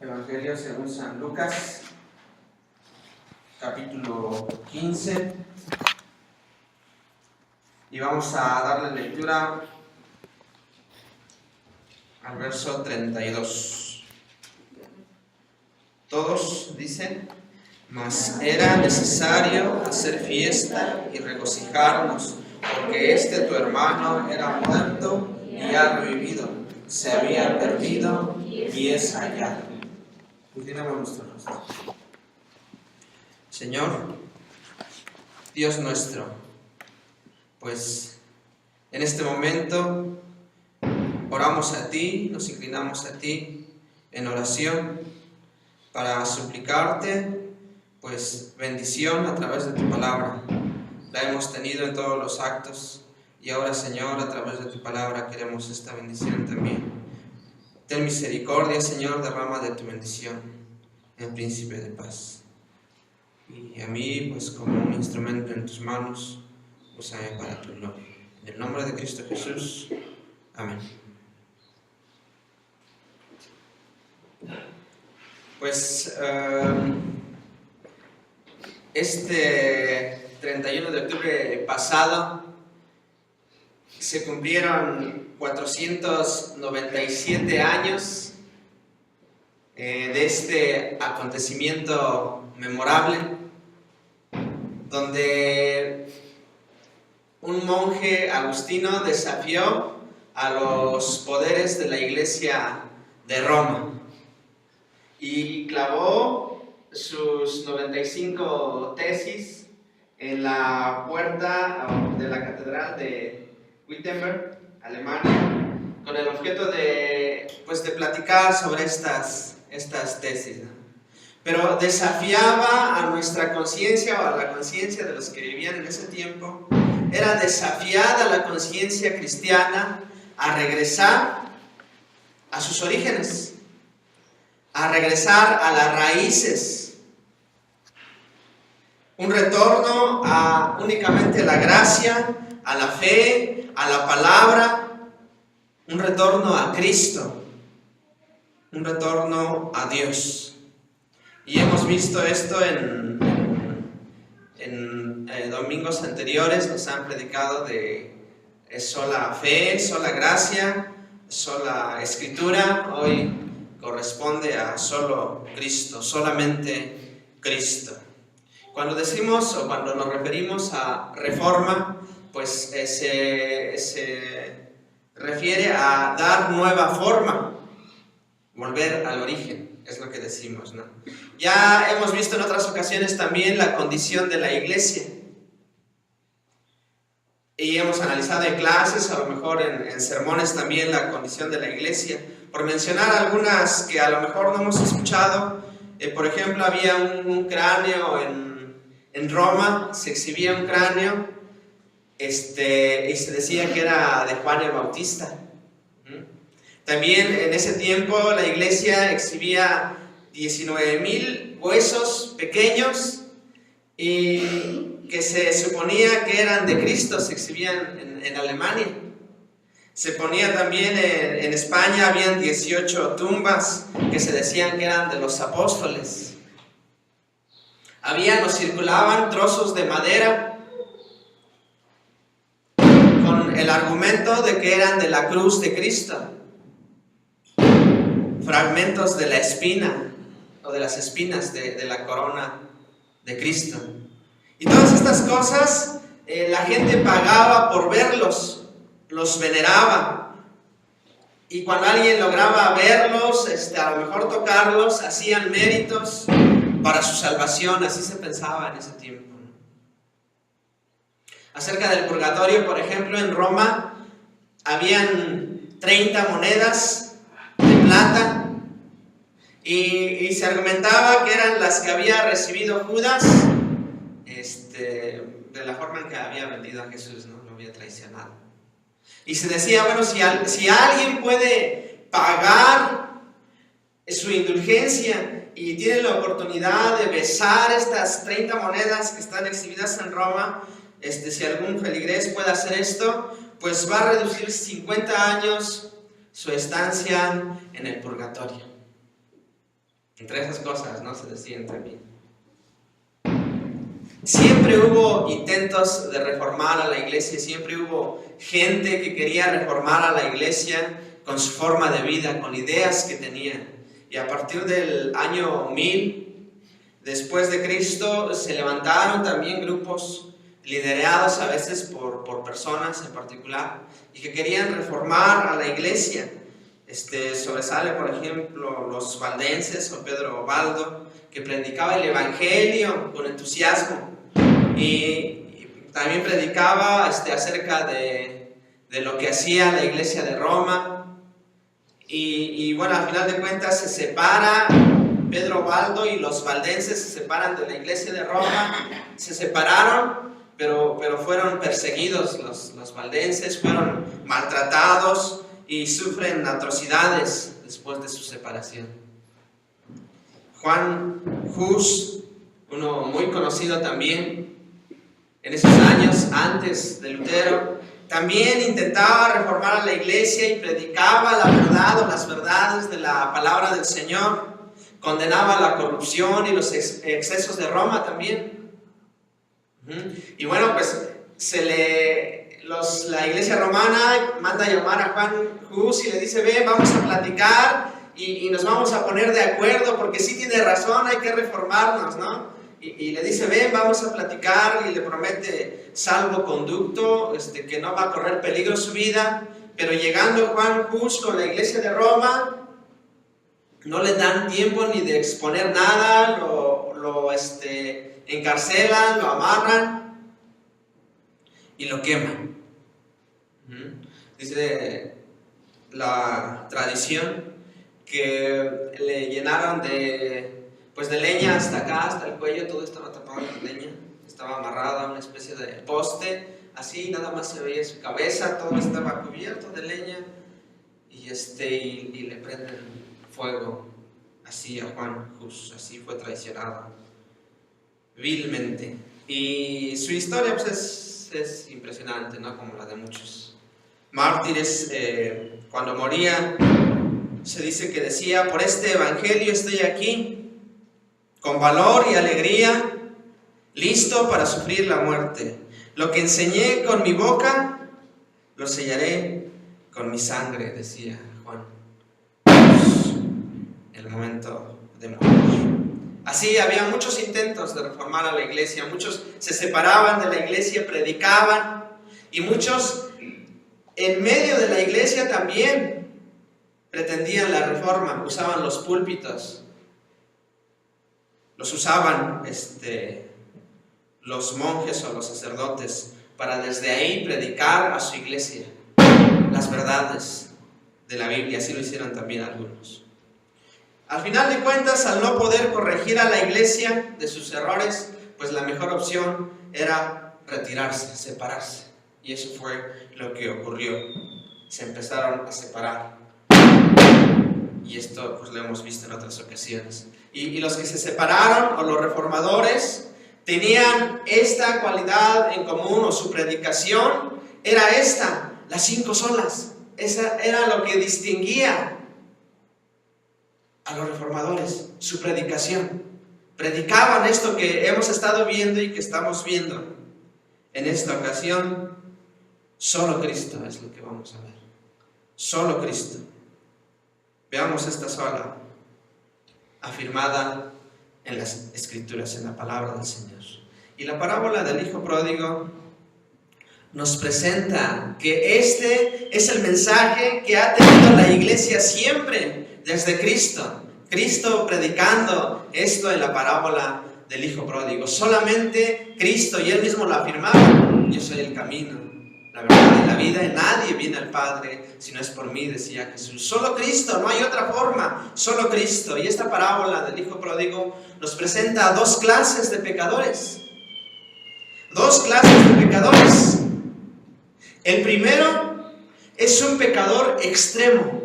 Evangelio según San Lucas, capítulo 15, y vamos a darle lectura al verso 32. Todos dicen: mas era necesario hacer fiesta y regocijarnos, porque tu hermano era muerto y ha revivido, se había perdido y es hallado. Inclinamos nuestro rostro. Señor, Dios nuestro, pues en este momento oramos a ti, nos inclinamos a ti en oración para suplicarte, pues, bendición a través de tu palabra. La hemos tenido en todos los actos y ahora, Señor, a través de tu palabra queremos esta bendición también. Ten misericordia, Señor, derrama de tu bendición en príncipe de paz. Y a mí, pues, como un instrumento en tus manos, úsame para tu gloria. En el nombre de Cristo Jesús. Amén. Pues este 31 de octubre pasado se cumplieron 497 años de este acontecimiento memorable, donde un monje agustino desafió a los poderes de la Iglesia de Roma y clavó sus 95 tesis en la puerta de la catedral de Wittenberg, Alemania, con el objeto de platicar sobre estas tesis, ¿no? Pero desafiaba a nuestra conciencia, o a la conciencia de los que vivían en ese tiempo. Era desafiada la conciencia cristiana a regresar a sus orígenes, a regresar a las raíces, un retorno a únicamente la gracia, a la fe, a la palabra, un retorno a Cristo, un retorno a Dios. Y hemos visto esto en domingos anteriores. Nos han predicado de sola fe, sola gracia, sola escritura. Hoy corresponde a solo Cristo, solamente Cristo. Cuando decimos o cuando nos referimos a reforma, pues se refiere a dar nueva forma, volver al origen, es lo que decimos, ¿no? Ya hemos visto en otras ocasiones también la condición de la iglesia. Y hemos analizado en clases, a lo mejor en sermones también, la condición de la iglesia. Por mencionar algunas que a lo mejor no hemos escuchado, por ejemplo, había un cráneo en Roma, se exhibía un cráneo, y se decía que era de Juan el Bautista. También en ese tiempo la iglesia exhibía 19,000 huesos pequeños y que se suponía que eran de Cristo, se exhibían en Alemania. Se ponía también en España, habían 18 tumbas que se decían que eran de los apóstoles. Habían o circulaban trozos de madera con el argumento de que eran de la cruz de Cristo, fragmentos de la espina o de las espinas de la corona de Cristo. Y todas estas cosas la gente pagaba por verlos, los veneraba. Y cuando alguien lograba verlos, a lo mejor tocarlos, hacían méritos para su salvación. Así se pensaba en ese tiempo, ¿no? Acerca del purgatorio, por ejemplo, en Roma habían 30 monedas de plata y se argumentaba que eran las que había recibido Judas, de la forma en que había vendido a Jesús, ¿no? Lo había traicionado. Y se decía, bueno, si alguien puede pagar su indulgencia y tiene la oportunidad de besar estas 30 monedas que están exhibidas en Roma, si algún feligrés puede hacer esto, pues va a reducir 50 años su estancia en el purgatorio. Entre esas cosas, ¿no? Se decían también. Siempre hubo intentos de reformar a la iglesia, siempre hubo gente que quería reformar a la iglesia con su forma de vida, con ideas que tenían. Y a partir del año 1000 después de Cristo se levantaron también grupos liderados a veces por personas en particular y que querían reformar a la iglesia. Sobresale, por ejemplo, los valdenses o Pedro Baldo, que predicaba el evangelio con entusiasmo y también predicaba acerca de lo que hacía la iglesia de Roma. Y bueno, al final de cuentas se separa Pedro Baldo y los valdenses se separan de la iglesia de Roma. Se separaron, pero fueron perseguidos los valdenses, fueron maltratados y sufren atrocidades después de su separación. Juan Hus, uno muy conocido también en esos años antes de Lutero, también intentaba reformar a la iglesia y predicaba la verdad o las verdades de la palabra del Señor. Condenaba la corrupción y los excesos de Roma también. Y bueno, pues la iglesia romana manda a llamar a Juan Hus y le dice: ven, vamos a platicar y nos vamos a poner de acuerdo porque sí tiene razón, hay que reformarnos, ¿no? Y le dice: ven, vamos a platicar, y le promete salvoconducto, que no va a correr peligro su vida. Pero llegando Juan Hus con la iglesia de Roma, no le dan tiempo ni de exponer nada, lo encarcelan, lo amarran y lo queman. Dice la tradición que le llenaron de leña hasta acá, hasta el cuello, todo estaba tapado de leña, estaba amarrado a una especie de poste, así nada más se veía su cabeza, todo estaba cubierto de leña, y le prenden fuego así a Juan Hus, así fue traicionado vilmente. Y su historia pues es impresionante, ¿no? Como la de muchos mártires. Cuando moría, se dice que decía: por este evangelio estoy aquí, con valor y alegría, listo para sufrir la muerte. Lo que enseñé con mi boca, lo sellaré con mi sangre, decía Juan, en el momento de morir. Así había muchos intentos de reformar a la iglesia, muchos se separaban de la iglesia, predicaban, y muchos en medio de la iglesia también pretendían la reforma, usaban los púlpitos. Los usaban los monjes o los sacerdotes para desde ahí predicar a su iglesia las verdades de la Biblia. Así lo hicieron también algunos. Al final de cuentas, al no poder corregir a la iglesia de sus errores, pues la mejor opción era retirarse, separarse. Y eso fue lo que ocurrió. Se empezaron a separar. Y esto pues lo hemos visto en otras ocasiones. Y los que se separaron, o los reformadores, tenían esta cualidad en común, o su predicación era esta: las 5 solas. Esa era lo que distinguía a los reformadores, su predicación. Predicaban esto que hemos estado viendo y que estamos viendo en esta ocasión. Solo Cristo es lo que vamos a ver. Solo Cristo. Veamos esta sola afirmada en las Escrituras, en la palabra del Señor. Y la parábola del Hijo Pródigo nos presenta que este es el mensaje que ha tenido la iglesia siempre desde Cristo. Cristo predicando esto en la parábola del Hijo Pródigo. Solamente Cristo, y Él mismo lo afirmaba: yo soy el camino, la verdad y la vida, y nadie viene al Padre si no es por mí, decía Jesús. Solo Cristo, no hay otra forma, solo Cristo. Y esta parábola del Hijo Pródigo nos presenta a 2 clases de pecadores. 2 clases de pecadores. El primero es un pecador extremo.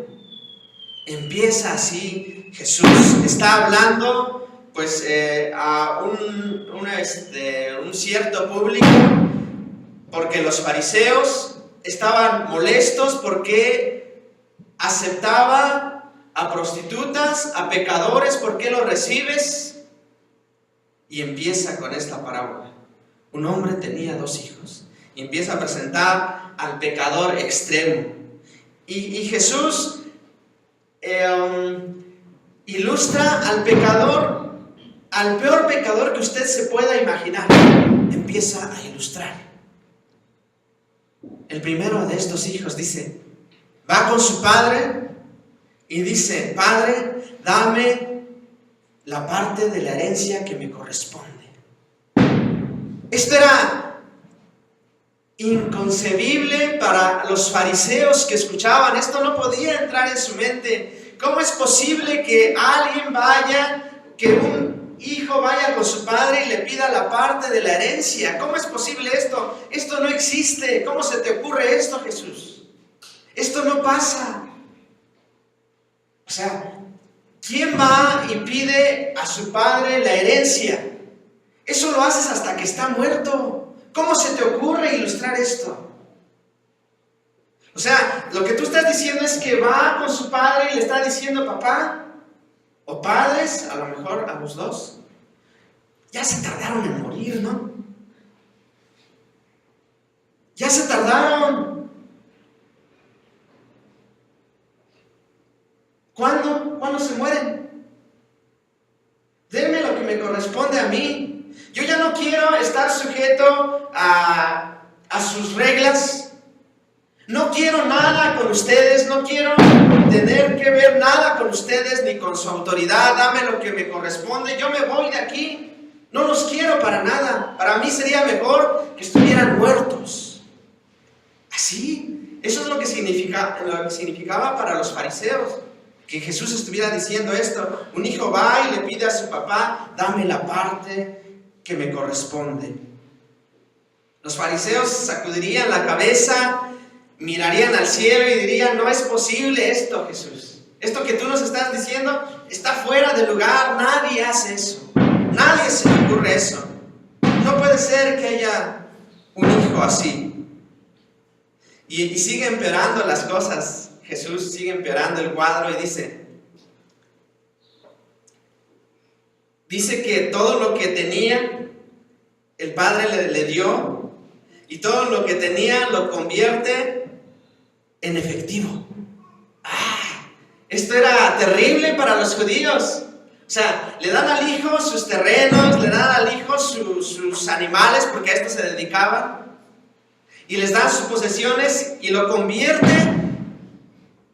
Empieza así Jesús. Está hablando pues a un cierto público, porque los fariseos estaban molestos porque aceptaba a prostitutas, a pecadores, ¿por qué los recibes? Y empieza con esta parábola. Un hombre tenía 2 hijos y empieza a presentar al pecador extremo. Y Jesús ilustra al pecador, al peor pecador que usted se pueda imaginar. Empieza a ilustrar. El primero de estos hijos dice, va con su padre y dice, Padre, dame la parte de la herencia que me corresponde. Esto era inconcebible para los fariseos que escuchaban. Esto no podía entrar en su mente. ¿Cómo es posible que alguien vaya, que un hijo vaya con su padre y le pida la parte de la herencia? ¿Cómo es posible esto? Esto no existe. ¿Cómo se te ocurre esto, Jesús? Esto no pasa. O sea, ¿quién va y pide a su padre la herencia? Eso lo haces hasta que está muerto. ¿Cómo se te ocurre ilustrar esto? O sea, lo que tú estás diciendo es que va con su padre y le está diciendo, papá, o padres, a lo mejor a los 2, ya se tardaron en morir, ¿no? Ya se tardaron. ¿Cuándo se mueren? Denme lo que me corresponde a mí. Yo ya no quiero estar sujeto a sus reglas. No quiero nada con ustedes. No quiero tener que ver nada con ustedes ni con su autoridad. Dame lo que me corresponde. Yo me voy de aquí. No los quiero para nada. Para mí sería mejor que estuvieran muertos. Así. Eso es lo que significaba para los fariseos. Que Jesús estuviera diciendo esto. Un hijo va y le pide a su papá, dame la parte que me corresponde. Los fariseos sacudirían la cabeza, mirarían al cielo y dirían, no es posible esto, Jesús. Esto que tú nos estás diciendo está fuera de lugar. Nadie hace eso. Nadie se le ocurre eso. No puede ser que haya un hijo así. Y sigue empeorando las cosas. Jesús sigue empeorando el cuadro y dice que todo lo que tenía, el Padre le dio, y todo lo que tenía lo convierte en efectivo. Esto era terrible para los judíos. O sea, le dan al hijo sus terrenos, le dan al hijo sus animales, porque a esto se dedicaban, y les dan sus posesiones y lo convierte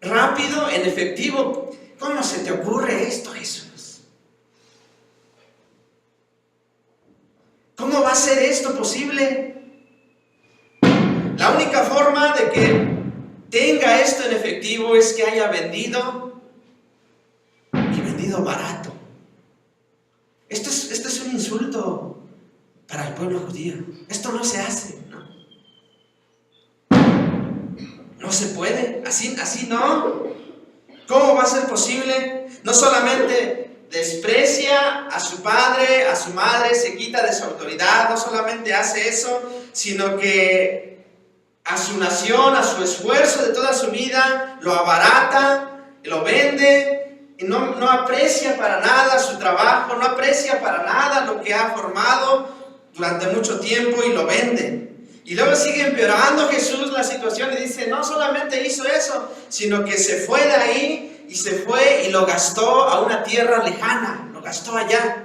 rápido en efectivo. ¿Cómo se te ocurre esto, Jesús? ¿Cómo va a ser esto posible? La única forma de que tenga esto en efectivo es que haya vendido y vendido barato. Esto es un insulto para el pueblo judío. Esto no se hace, ¿no? No se puede, así no. ¿Cómo va a ser posible? No solamente desprecia a su padre, a su madre, se quita de su autoridad, no solamente hace eso, sino que a su nación, a su esfuerzo de toda su vida, lo abarata, lo vende, y no aprecia para nada su trabajo, no aprecia para nada lo que ha formado durante mucho tiempo y lo vende. Y luego sigue empeorando Jesús la situación y dice, no solamente hizo eso, sino que se fue de ahí y se fue y lo gastó a una tierra lejana, lo gastó allá.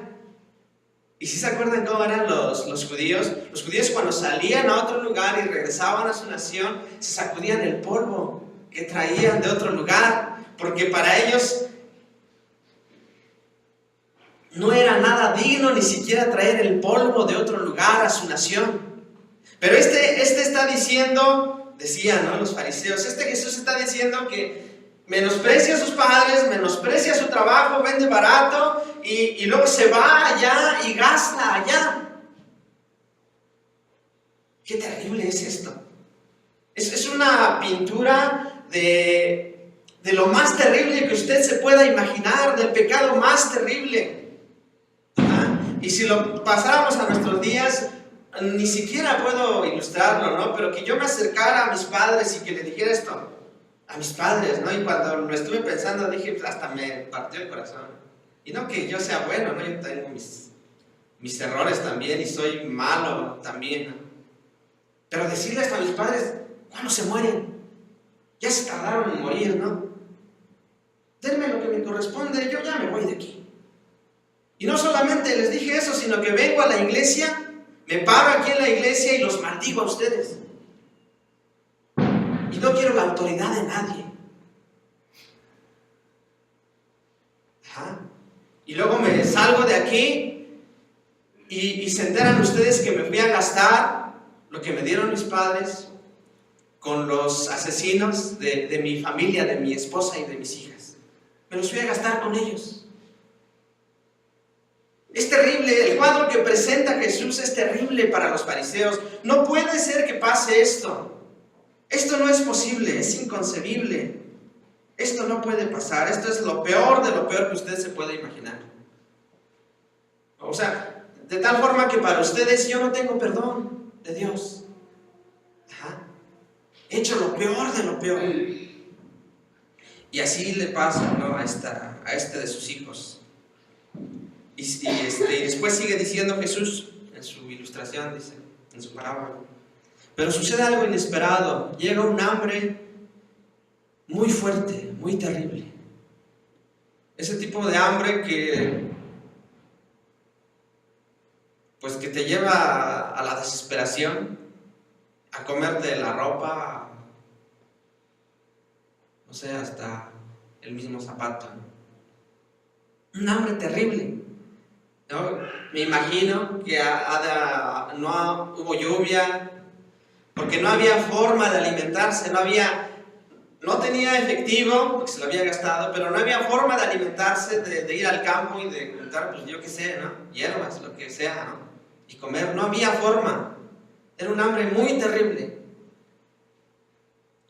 ¿Y si se acuerdan cómo eran los judíos? Los judíos cuando salían a otro lugar y regresaban a su nación, se sacudían el polvo que traían de otro lugar, porque para ellos no era nada digno ni siquiera traer el polvo de otro lugar a su nación. Pero este está diciendo, decían, ¿no?, los fariseos, Jesús está diciendo que menosprecia a sus padres, menosprecia su trabajo, vende barato y luego se va allá y gasta allá. Qué terrible es esto. Es una pintura de lo más terrible que usted se pueda imaginar, del pecado más terrible. Y si lo pasáramos a nuestros días, ni siquiera puedo ilustrarlo, ¿no? Pero que yo me acercara a mis padres y que les dijera esto. a mis padres, ¿no? Y cuando lo estuve pensando dije, pues hasta me partió el corazón. Y no que yo sea bueno, ¿no? Yo tengo mis errores también y soy malo también, ¿no? Pero decirle hasta a mis padres, ¿cuándo se mueren? Ya se tardaron en morir, ¿no? Denme lo que me corresponde, yo ya me voy de aquí. Y no solamente les dije eso, sino que vengo a la iglesia, me paro aquí en la iglesia y los maldigo a ustedes. Y no quiero la autoridad de nadie. Ajá. Y luego me salgo de aquí y se enteran ustedes que me fui a gastar lo que me dieron mis padres con los asesinos de mi familia, de mi esposa y de mis hijas. Me los fui a gastar con ellos. Es terrible, el cuadro que presenta Jesús es terrible para los fariseos. No puede ser que pase esto. Esto no es posible, es inconcebible. Esto no puede pasar, esto es lo peor de lo peor que usted se puede imaginar. O sea, de tal forma que para ustedes yo no tengo perdón de Dios. Ajá. He hecho lo peor de lo peor. Y así le pasa, ¿no? a este de sus hijos. Y después sigue diciendo Jesús en su ilustración, dice, en su parábola. Pero sucede algo inesperado. Llega un hambre muy fuerte, muy terrible. Ese tipo de hambre que te lleva a la desesperación, a comerte la ropa, no sé, hasta el mismo zapato, ¿no? Un hambre terrible, ¿no? Me imagino que no hubo lluvia, porque no había forma de alimentarse, no tenía efectivo, porque se lo había gastado, pero no había forma de alimentarse, de ir al campo y de juntar, pues yo qué sé, ¿no? Hierbas, lo que sea, ¿no? Y comer, no había forma. Era un hambre muy terrible.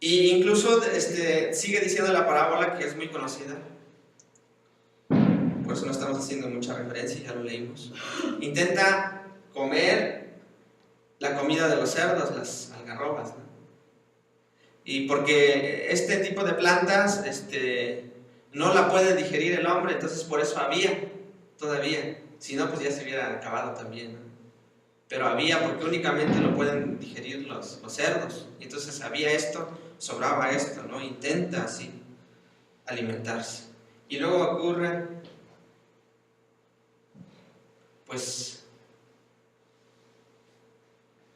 Y incluso sigue diciendo la parábola que es muy conocida. Por eso no estamos haciendo mucha referencia, ya lo leímos. Intenta comer la comida de los cerdos, las algarrobas, ¿no? Y porque este tipo de plantas no la puede digerir el hombre, entonces por eso había todavía. Si no, pues ya se hubiera acabado también, ¿no? Pero había, porque únicamente lo pueden digerir los cerdos. Y entonces había esto, sobraba esto, ¿no? Intenta así alimentarse. Y luego ocurre, pues,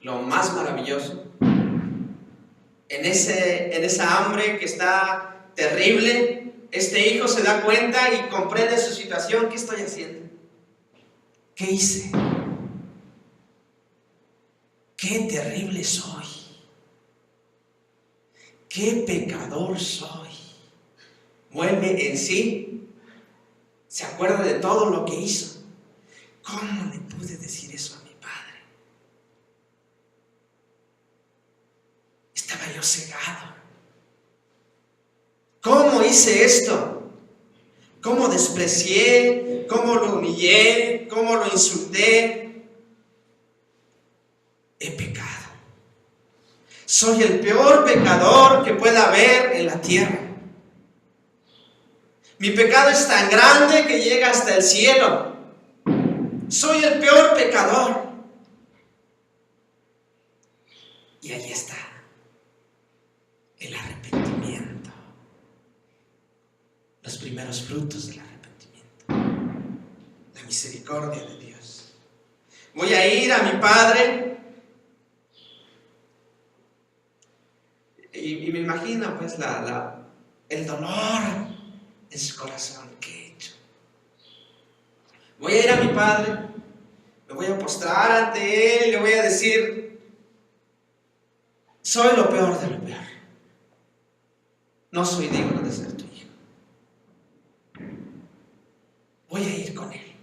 lo más maravilloso. En esa hambre que está terrible, este hijo se da cuenta y comprende su situación. ¿Qué estoy haciendo? ¿Qué hice? ¡Qué terrible soy! ¡Qué pecador soy! Vuelve en sí, se acuerda de todo lo que hizo. ¿Cómo le pude decir eso a mi padre? Estaba yo cegado. ¿Cómo hice esto? ¿Cómo desprecié? ¿Cómo lo humillé? ¿Cómo lo insulté? He pecado. Soy el peor pecador que pueda haber en la tierra. Mi pecado es tan grande que llega hasta el cielo. Soy el peor pecador. Y ahí está el arrepentimiento. Los primeros frutos del arrepentimiento. La misericordia de Dios. Voy a ir a mi Padre. Y me imagino pues el dolor en su corazón que he hecho. Voy a ir a mi Padre, me voy a postrar ante Él, le voy a decir, soy lo peor de lo peor. No soy digno de ser tu hijo. Voy a ir con Él,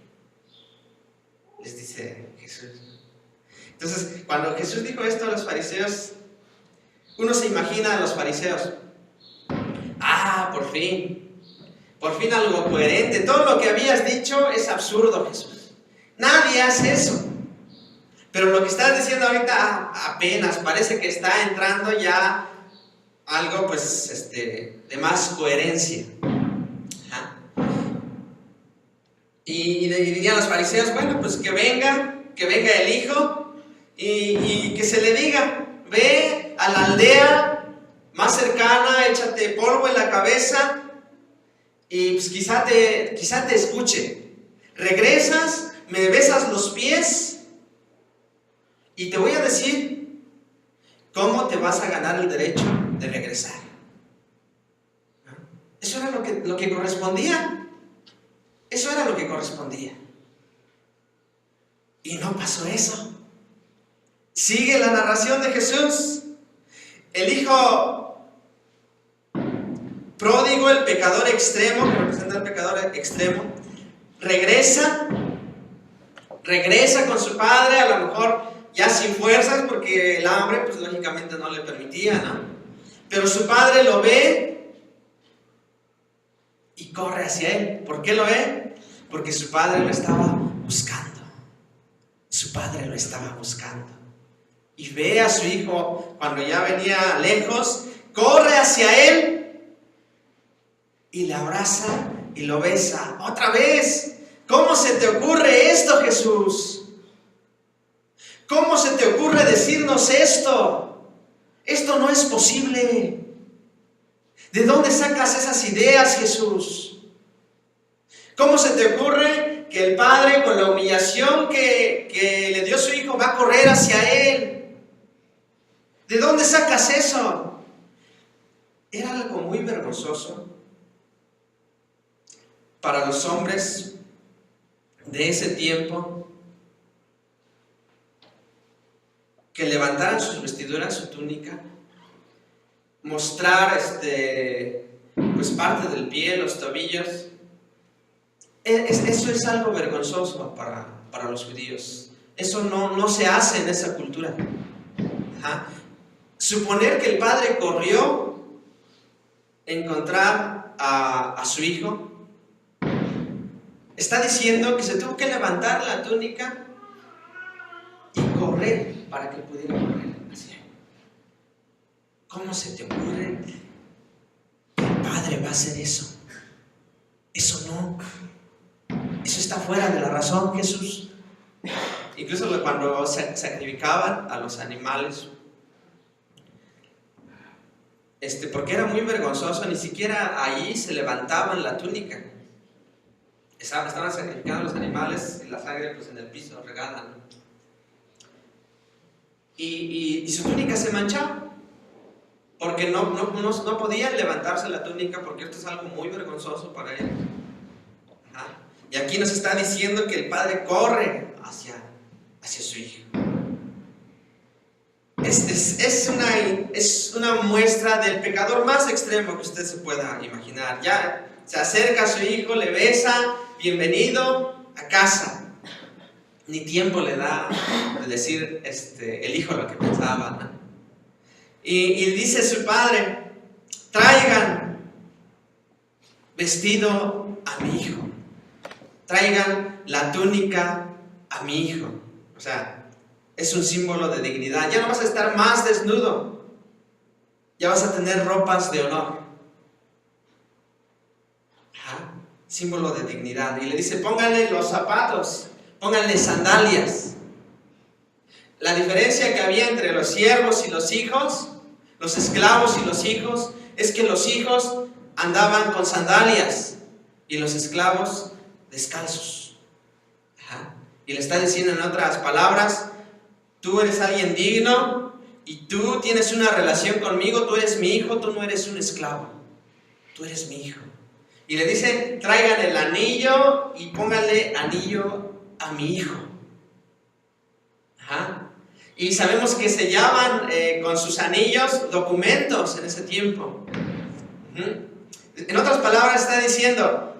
les dice Jesús. Entonces, cuando Jesús dijo esto a los fariseos, uno se imagina a los fariseos. Por fin algo coherente. Todo lo que habías dicho es absurdo, Jesús. Nadie hace eso. Pero lo que estás diciendo ahorita apenas parece que está entrando ya algo pues de más coherencia. Ajá. Y dirían los fariseos, bueno, pues que venga el hijo y que se le diga, ve a la aldea más cercana, échate polvo en la cabeza y pues quizá te escuche. Regresas, me besas los pies y te voy a decir cómo te vas a ganar el derecho de regresar. Eso era lo que correspondía. Eso era lo que correspondía. Y no pasó eso. Sigue la narración de Jesús. El hijo pródigo, el pecador extremo, que representa al pecador extremo, regresa con su padre, a lo mejor ya sin fuerzas, porque el hambre, pues lógicamente no le permitía, ¿no? Pero su padre lo ve y corre hacia él. ¿Por qué lo ve? Porque su padre lo estaba buscando. Su padre lo estaba buscando. Y ve a su hijo cuando ya venía lejos, corre hacia él y le abraza y lo besa. Otra vez, ¿cómo se te ocurre esto, Jesús? ¿Cómo se te ocurre decirnos esto? Esto no es posible. ¿De dónde sacas esas ideas, Jesús? ¿Cómo se te ocurre que el padre, con la humillación que le dio su hijo, va a correr hacia él? ¿De dónde sacas eso? Era algo muy vergonzoso para los hombres de ese tiempo que levantaran sus vestiduras, su túnica, mostrar pues parte del pie, los tobillos. Eso es algo vergonzoso para los judíos. Eso no se hace en esa cultura. Ajá. Suponer que el padre corrió a encontrar a su hijo, está diciendo que se tuvo que levantar la túnica y correr para que pudiera correr hacia él. ¿Cómo se te ocurre que el padre va a hacer eso? Eso no. Eso está fuera de la razón, Jesús. Incluso cuando sacrificaban a los animales, porque era muy vergonzoso, ni siquiera ahí se levantaban la túnica. Estaban sacrificando los animales y la sangre pues en el piso regada, ¿no? Y su túnica se manchaba, porque no podían levantarse la túnica, porque esto es algo muy vergonzoso para ellos. Ajá. Y aquí nos está diciendo que el padre corre hacia su hijo. Es una muestra del pecador más extremo que usted se pueda imaginar. Ya se acerca a su hijo, le besa, bienvenido a casa. Ni tiempo le da de decir el hijo lo que pensaba, ¿no? Y dice su padre, traigan vestido a mi hijo, traigan la túnica a mi hijo. O sea, es un símbolo de dignidad. Ya no vas a estar más desnudo, ya vas a tener ropas de honor. Ajá. Símbolo de dignidad. Y le dice, pónganle los zapatos, pónganle sandalias. La diferencia que había entre los siervos y los hijos, los esclavos y los hijos, es que los hijos andaban con sandalias y los esclavos descalzos. Ajá. Y le está diciendo en otras palabras, tú eres alguien digno y tú tienes una relación conmigo, tú eres mi hijo, tú no eres un esclavo, tú eres mi hijo. Y le dice, traigan el anillo y pónganle anillo a mi hijo. Ajá. Y sabemos que sellaban con sus anillos documentos en ese tiempo. En otras palabras está diciendo,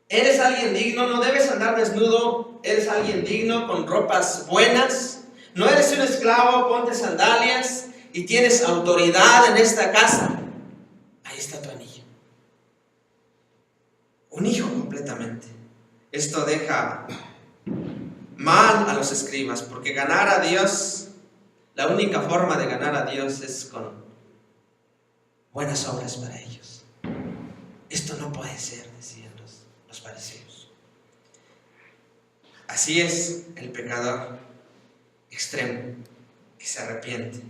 eres alguien digno, no debes andar desnudo, eres alguien digno con ropas buenas, no eres un esclavo, ponte sandalias y tienes autoridad en esta casa. Ahí está tu anillo. Un hijo completamente. Esto deja mal a los escribas, porque ganar a Dios, la única forma de ganar a Dios es buenas obras para ellos. Esto no puede ser, decían los fariseos. Así es el pecador extremo que se arrepiente.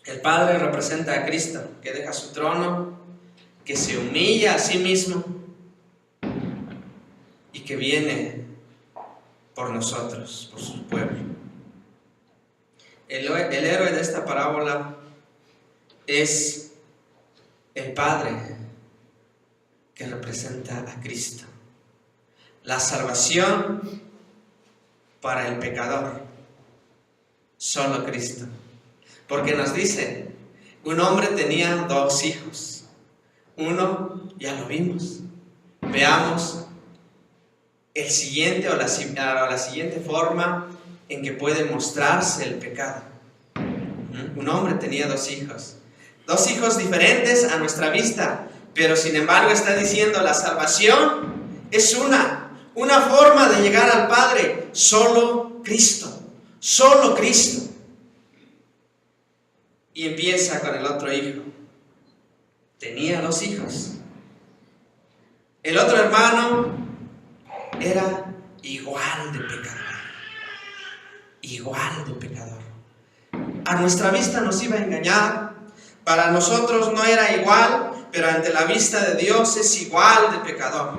El Padre representa a Cristo, que deja su trono, que se humilla a sí mismo y que viene por nosotros, por su pueblo. El héroe de esta parábola es el Padre, que representa a Cristo. La salvación para el pecador, solo Cristo. Porque nos dice, un hombre tenía 2 hijos. Uno, ya lo vimos. Veamos el siguiente o la siguiente forma en que puede mostrarse el pecado. Un hombre tenía 2 hijos. 2 hijos diferentes a nuestra vista, pero sin embargo está diciendo la salvación es una forma de llegar al Padre, solo Cristo, solo Cristo. Y empieza con el otro hijo. Tenía 2 hijos. El otro hermano era igual de pecador. Igual de pecador. A nuestra vista nos iba a engañar. Para nosotros no era igual, pero ante la vista de Dios es igual de pecador.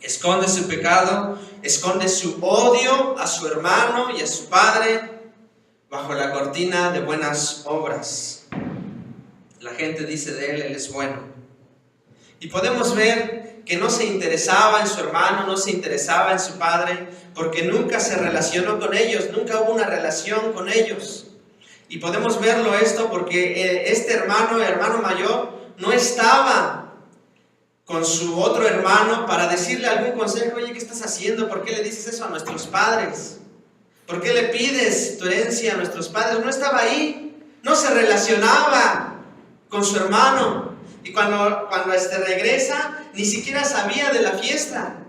Esconde su pecado, esconde su odio a su hermano y a su padre bajo la cortina de buenas obras. La gente dice de él es bueno. Y podemos ver que no se interesaba en su hermano, no se interesaba en su padre, porque nunca se relacionó con ellos, nunca hubo una relación con ellos. Y podemos verlo esto porque este hermano, el hermano mayor, no estaba con su otro hermano para decirle algún consejo. Oye, ¿qué estás haciendo? ¿Por qué le dices eso a nuestros padres? ¿Por qué le pides tu herencia a nuestros padres? No estaba ahí, no se relacionaba con su hermano. Y cuando regresa, ni siquiera sabía de la fiesta,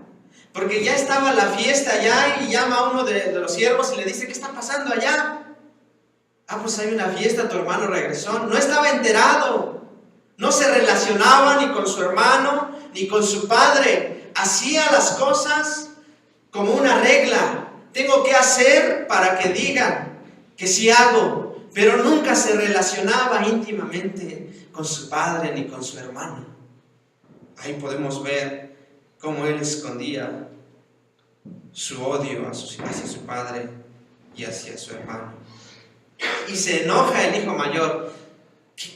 porque ya estaba la fiesta allá y llama a uno de los siervos y le dice, ¿qué está pasando allá? Ah, pues hay una fiesta, tu hermano regresó. No estaba enterado, no se relacionaba ni con su hermano ni con su padre. Hacía las cosas como una regla. Tengo que hacer para que digan que sí hago, pero nunca se relacionaba íntimamente con su padre ni con su hermano. Ahí podemos ver cómo él escondía su odio hacia su padre y hacia su hermano. Y se enoja el hijo mayor.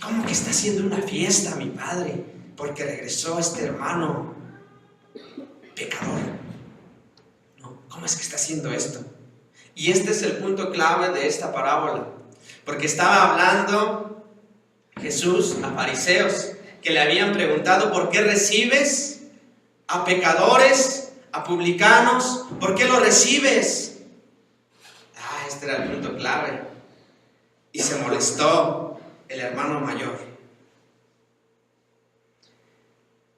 ¿Cómo que está haciendo una fiesta mi padre? Porque regresó este hermano pecador. ¿No? ¿Cómo es que está haciendo esto? Y este es el punto clave de esta parábola. Porque estaba hablando Jesús a fariseos que le habían preguntado, ¿por qué recibes a pecadores, a publicanos? ¿Por qué lo recibes? Este era el punto clave. Y se molestó el hermano mayor.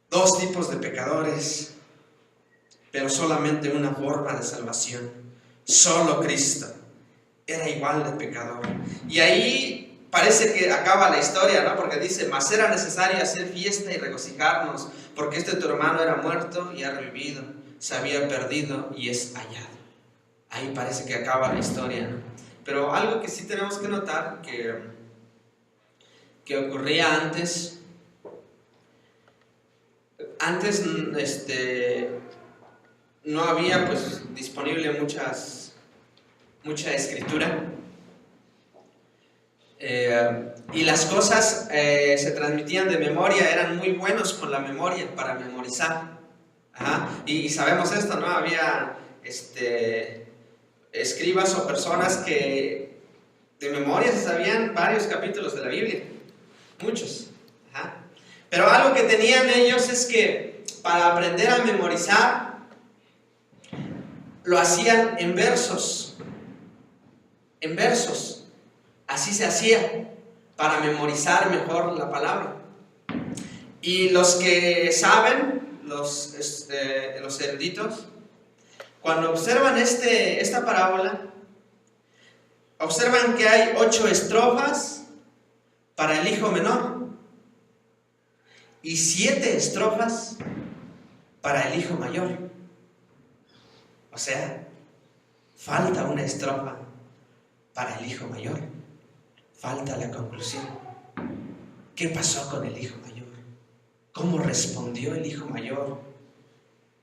2 tipos de pecadores, pero solamente una forma de salvación. Solo Cristo era igual de pecador. Y ahí parece que acaba la historia, ¿no? Porque dice, mas era necesario hacer fiesta y regocijarnos, porque este tu hermano era muerto y ha revivido, se había perdido y es hallado. Ahí parece que acaba la historia, ¿no? Pero algo que sí tenemos que notar que ocurría antes no había pues disponible mucha escritura, y las cosas se transmitían de memoria. Eran muy buenos con la memoria para memorizar. Y sabemos esto, ¿no? Había escribas o personas que de memoria se sabían varios capítulos de la Biblia, muchos. Pero algo que tenían ellos es que para aprender a memorizar lo hacían en versos, así se hacía para memorizar mejor la palabra. Y los que saben, los eruditos, cuando observan esta parábola, observan que hay 8 estrofas para el hijo menor y 7 estrofas para el hijo mayor. O sea, falta una estrofa para el hijo mayor. Falta la conclusión. ¿Qué pasó con el hijo mayor? ¿Cómo respondió el hijo mayor?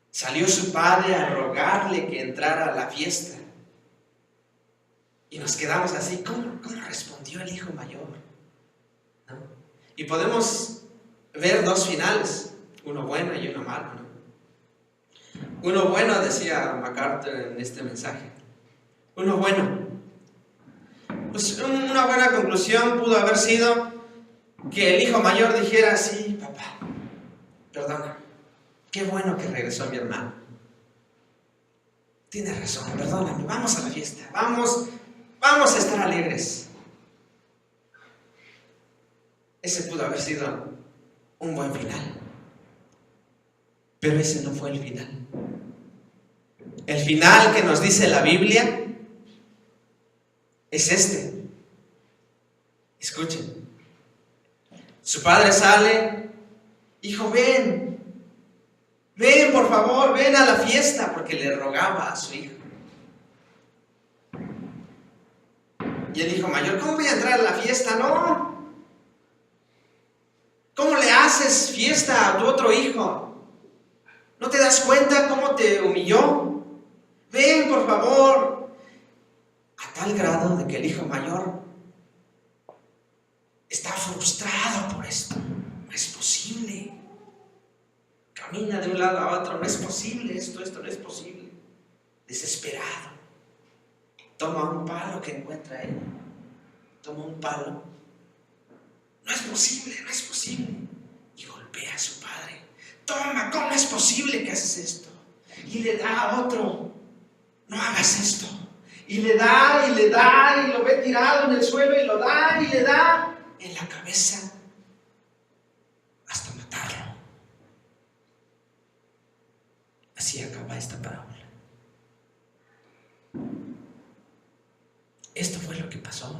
Salió su padre a rogarle que entrara a la fiesta. Y nos quedamos así, ¿cómo respondió el hijo mayor? ¿No? Y podemos ver 2 finales, uno bueno y uno malo, ¿no? Uno bueno, decía MacArthur en este mensaje. Uno bueno. Pues una buena conclusión pudo haber sido que el hijo mayor dijera: sí, papá, perdona, qué bueno que regresó mi hermano. Tienes razón, perdóname, vamos a la fiesta, vamos a estar alegres. Ese pudo haber sido un buen final. Pero ese no fue el final. El final que nos dice la Biblia es este. Escuchen. Su padre sale: hijo, ven por favor, ven a la fiesta, porque le rogaba a su hijo. Y el hijo mayor: ¿cómo voy a entrar a la fiesta? No. ¿Cómo le haces fiesta a tu otro hijo? ¿No te das cuenta cómo te humilló? Ven, por favor. A tal grado de que el hijo mayor está frustrado por esto. No es posible. Camina de un lado a otro. No es posible esto no es posible. Desesperado. Toma un palo que encuentra él. Toma un palo. No es posible. Y golpea a su padre. Toma, ¿cómo es posible que haces esto? Y le da a otro: no hagas esto. Y le da, y lo ve tirado en el suelo, y lo da, y le da en la cabeza hasta matarlo. Así acaba esta parábola. Esto fue lo que pasó.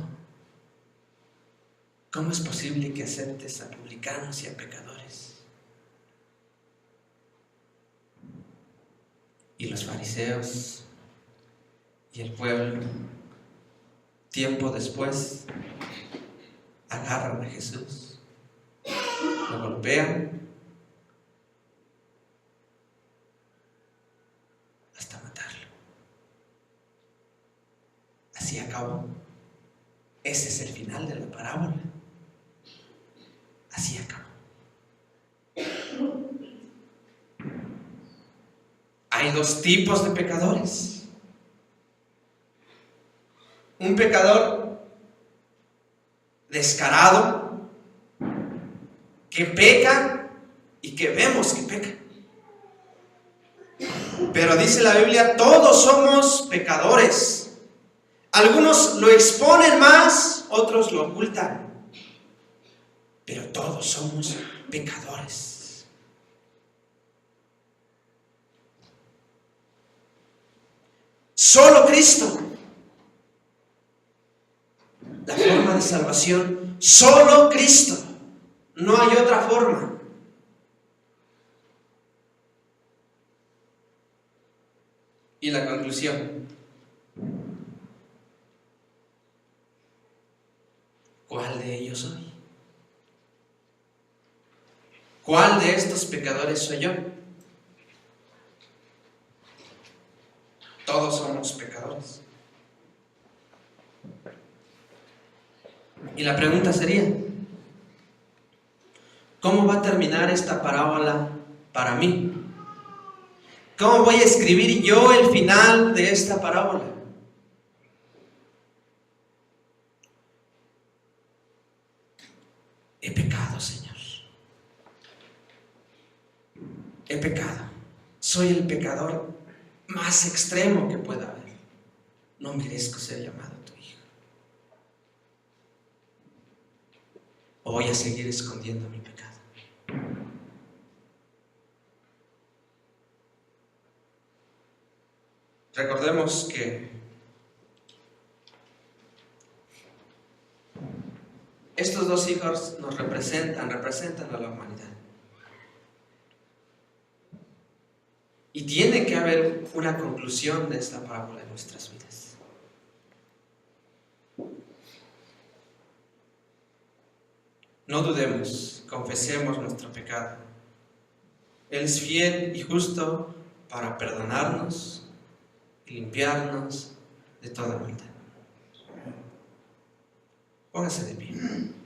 ¿Cómo es posible que aceptes a publicanos y a pecadores? Y los fariseos y el pueblo, tiempo después, agarran a Jesús, lo golpean hasta matarlo. Así acabó. Ese es el final de la parábola. Así acabó. Hay 2 tipos de pecadores. Un pecador descarado, que peca y que vemos que peca. Pero dice la Biblia: todos somos pecadores. Algunos lo exponen más, otros lo ocultan. Pero todos somos pecadores. Solo Cristo. La forma de salvación, solo Cristo. No hay otra forma. Y la conclusión: ¿cuál de ellos soy? ¿Cuál de estos pecadores soy yo? Todos somos pecadores. Y la pregunta sería: ¿cómo va a terminar esta parábola para mí? ¿Cómo voy a escribir yo el final de esta parábola? He pecado, Señor. He pecado. Soy el pecador más extremo que pueda haber. No merezco ser llamado tu hijo. ¿O voy a seguir escondiendo mi pecado? Recordemos que estos estos dos hijos nos representan a la humanidad. Y tiene que haber una conclusión de esta parábola en nuestras vidas. No dudemos, confesemos nuestro pecado. Él es fiel y justo para perdonarnos y limpiarnos de toda maldad. Póngase de pie.